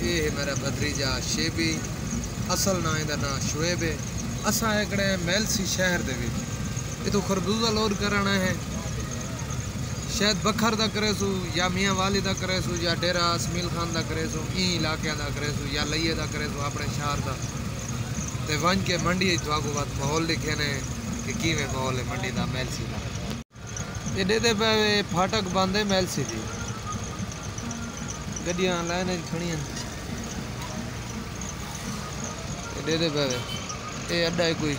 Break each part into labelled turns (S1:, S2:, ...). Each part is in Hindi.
S1: ये है मेरा भतीजा शेबी, असल ना इहदा ना शुएब है। असा एकड़े मेलसी शहर दे विच इतो खरबूजा लोड कराना है। शायद बखर दा करेसू या मियाँ वाली दा करेसू या डेरा असमील खान दा करेसू, ई इलाके दा करेसू या लइये दा करेसू अपने शहर दा। ते वन के मंडी थोको बात माहौल लिखे ने कि किवें माहौल है मंडी दा मेलसी दा। ये दे पे फाटक बंद है मेलसी दी, गड्डियां लाइन खड़ियां दे पे। ये अड्डा है कोई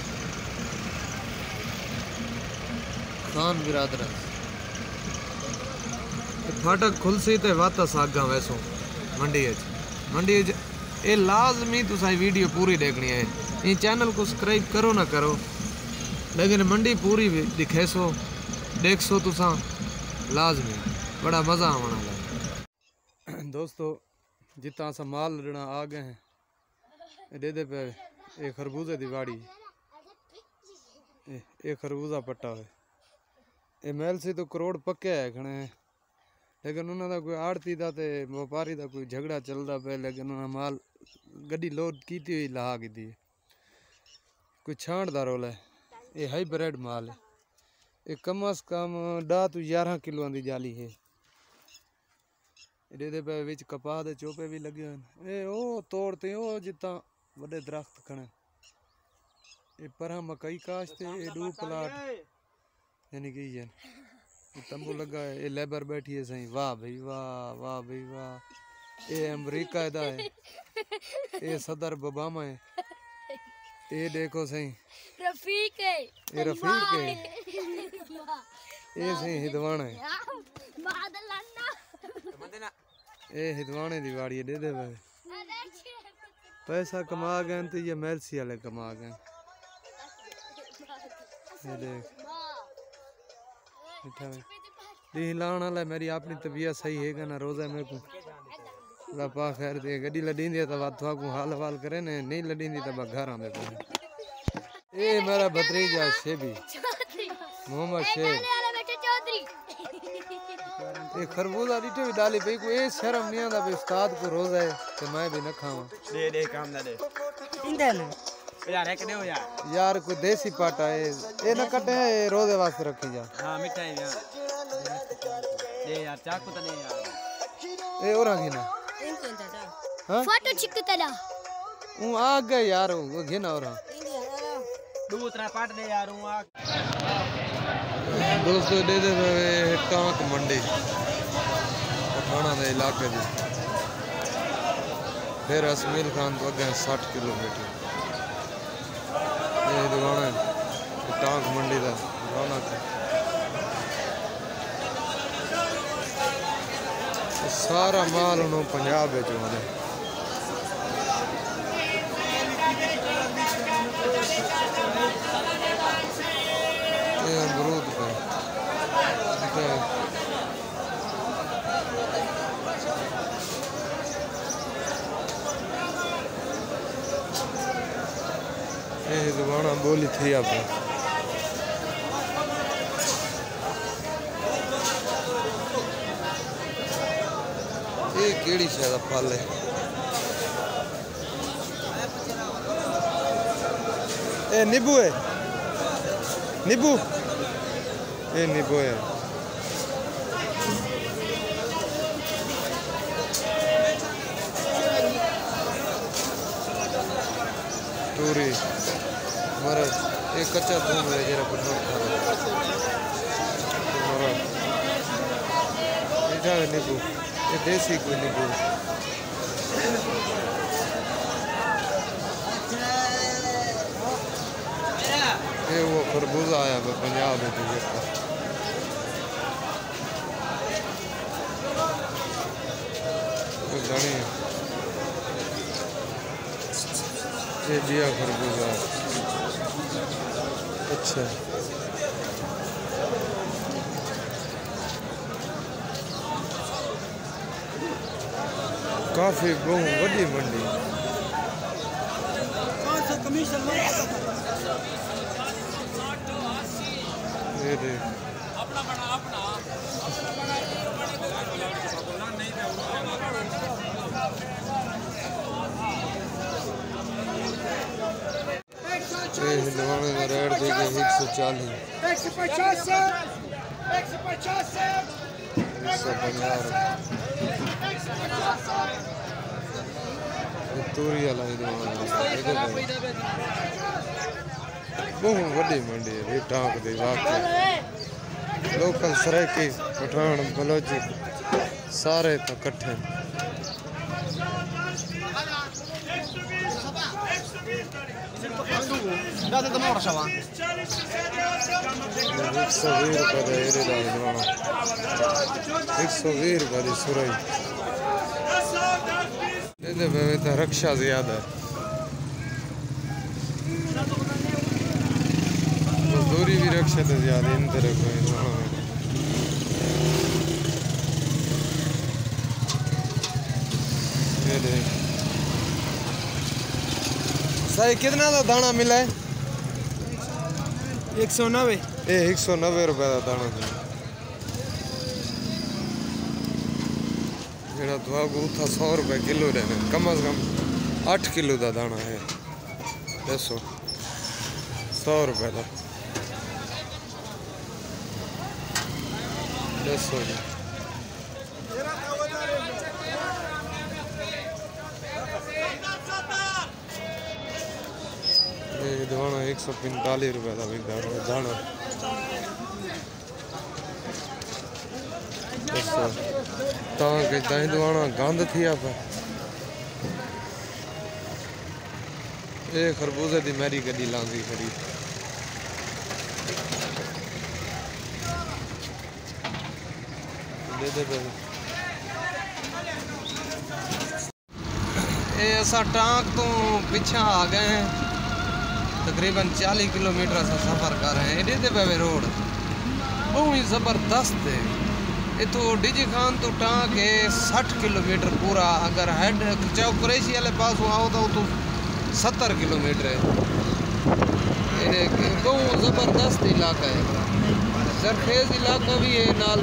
S1: खान बिरादर। फाटक खुलसी तो वापस आगा वैसो मंडी ये लाजमी तुसा वीडियो पूरी देखनी है। ये चैनल को सब्सक्राइब करो ना करो, लेकिन मंडी पूरी दिखे सो देख सो तुसा लाजमी, बड़ा मज़ा आने वाला। दोस्तों जितना असा माल लेना आ गए हैं, दे पे ये खरबूजे की वाड़ी, ये खरबूजा पट्टा है। ये मेलसी तो करोड़ पक्के है खने, लेकिन उन्होंने कोई आड़ती का तो व्यापारी का कोई झगड़ा चलता पे, लेकिन उन्होंने माल गड्डी लोड की हुई लहा की दी। कोई छांट का रोल है। ये हाईब्रिड माल है। ये कम अज कम 10 तो 11 किलो की जाली है। ये पे विच कपाह के चोपे भी लगे हुए। ये ओ तोड़ते ओ जितना बड़े दरख्त खड़े। ये पर मकई काशते, ये 2 प्लाट यानी कि तंबू लगा है। ये लेबर बैठी है सही। वाह भाई वाह, वाह भाई वाह। ये अमरीका दा है, ये सदर ओबामा है। ये देखो सही
S2: रफीक है,
S1: ये रफीक है। ये सही हिदवाना है, ये हिदवाने दी वाड़ी है। दे भाई पैसा कमा गए तो ये मेलसी वाले कमा गए। ये देख दी लाने वाला मेरी अपनी तबीयत सही है ना, रोजा मेरे को पा खैर दे। गड्डी लड़ी तो थोड़ा को हाल हवाल करे ने, नहीं लड़ी तो घर आने को। ये मेरा भतीजा शेबी मोहम्मद शेख। ये खरबूजा रीठे भी डाली पे को, ये शर्म नहीं आता भाई उस्ताद को रोजा है तो मैं भी न खाऊं।
S3: दे काम ना दे यार, है कि नहीं हो यार
S1: कोई देसी पाटा है ये न कटे है, ये रोजे वास्ते रखी जा।
S3: हां मिठाई यार दे यार, चाकू तो नहीं यार।
S1: ए और आगे ना हां
S2: फोटो चिकतला
S1: हूं आ गए यार, वो घेना और
S3: दूसरा पाट दे यार हूं आ।
S1: दोस्तों दे टांक मंडी पठाना के इलाके दी, फिर असमील खान तो अगे 60 किलोमीटर। ये दुकान है टांक मंडी का रौनक है। सारा माल उन्होंने पंजाब बेचो है। ये अमरूद पे ये दुकाना बोली थी आप। ये केड़ी शायद फल है। ए नींबू है, नींबू ये नींबू है। टूरी मरद ये कच्चा धूम है जरा कुछ और खा रहा है। मीठा है नींबू, ये देसी कोई नींबू। ये वो खरबूजा आया है पंजाब में तो ये घनी है। ये जिया खरबूजा अच्छा। काफी बहुत बड़ी मंडी। ये देख हिंदवाने का रेट देखे 140 तूरी वाला बहुत बड़ी मंडी है टांक दे वाकई लोकल सरायकी पठान बलोची सारे तो इकट्ठे 120 रुपए दी सुरई तो रक्षा ज्यादा है मजदूरी भी रक्षा तो ज्यादा इन तरह सही कितना का दाना मिला है
S3: 190
S1: 190 रुपए का दाना जेड़ा तुहाको उथा 100 रुपए किलो रहने कम से कम 8 किलो का दाना है दसो 100 रुपए का दसो जी दाना 145 रुपए का बिकता है दाना दाना गंद थी आप ये खरबूजे की मैरी गड्डी लांदी खड़ी ये असा टांक तो पीछे आ गए हैं तकरीबन 40 किलोमीटर से सफ़र कर रहे हैं एडे पे रोड बहुत ही ज़बरदस्त है इतो डिजी खान तो टांक है 60 किलोमीटर पूरा अगर हेड चाहो कुरैशी वाले पास आओ तो 70 किलोमीटर है बहुत ज़बरदस्त इलाका है सरखेज इलाका भी है नाल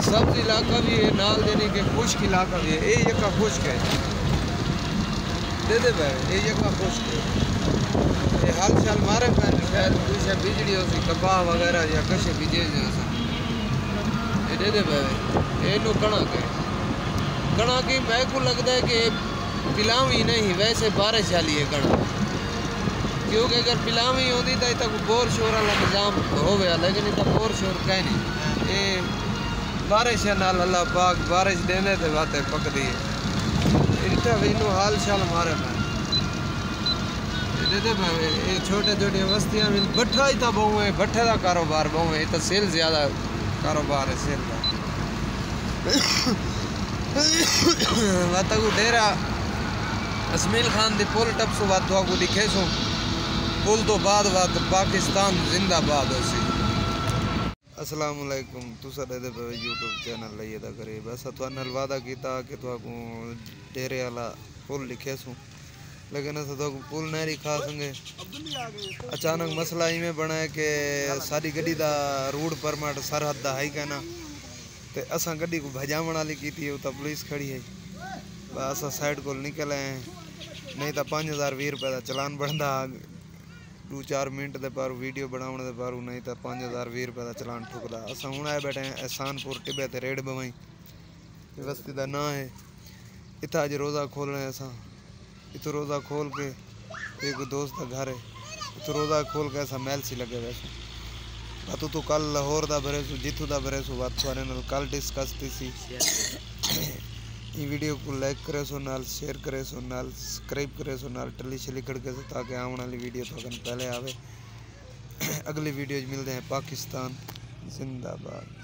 S1: सब्ज इलाका भी है नाल यानी कि खुश्क इलाका भी है ये का खुश्क है दे भाई ये का खुश्क है ये हाल चाल मारे पैन शायद कुछ बिजली हो सी कपा वगैरह या कशे बीजे दे भाई ये नु कणा की मैं को लगता है कि पिलावी नहीं वैसे बारिश वाली है कणा क्योंकि अगर पिलावी होती तो तक बोर शोर वाला निजाम होवे लेकिन इतना बोर शोर कहीं नहीं ये बारिश नाल अल्लाह पाक बारिश देने ते बातें पकदी है इतना भी नु हाल चाल मारे पैन दे भाई ये छोटे छोटे बस्तियां मिल भट्ठा ही था बहु है भट्ठे का कारोबार बहु है तो सेल ज्यादा कारोबार है सेल का वाता को डेरा असमील खान दी पुल टप सो बात को दिखे सो पुल तो बाद बात पाकिस्तान जिंदाबाद होसी अस्सलाम वालेकुम तुसा दे पे यूट्यूब चैनल लिए दा करे बस तो नल वादा कीता कि तो डेरे वाला पुल लिखे सो लेकिन अस तो पुल नहीं दिखा संगे अचानक मसला इवें बना है कि सारी गड्डी दा रोड परमिट सरहद दा है कहना ते असा गड्डी को भजावण वाली की थी तो पुलिस खड़ी है बस साइड को निकले हैं नहीं तो 5020 रुपए का चलान बनता 2-4 मिनट के पर वीडियो बनाने के पर नहीं तो 5020 रुपए का चलान ठुकदा असा हूँ आए बैठे हैं एहसानपुर टिब्बे ते रेड बवई बस्ती का ना है इतना अज रोज़ा खोलना है असा इतो रोज़ा खोल के एक दोस्त का घर है इतो रोज़ा खोल के ऐसा मैल सी लगे वैसे बात तो कल लाहौर का भरे सो जितू का भरे सो बात थोड़े नाल कल डिस्कस थी सी ये वीडियो को लाइक करे सो नाल शेयर करे सो नाल सब्सक्राइब करे सो नाल टली छली खड़के सो ताकि आने वाली वीडियो तो पहले आवे अगली वीडियो मिलते हैं पाकिस्तान जिंदाबाद।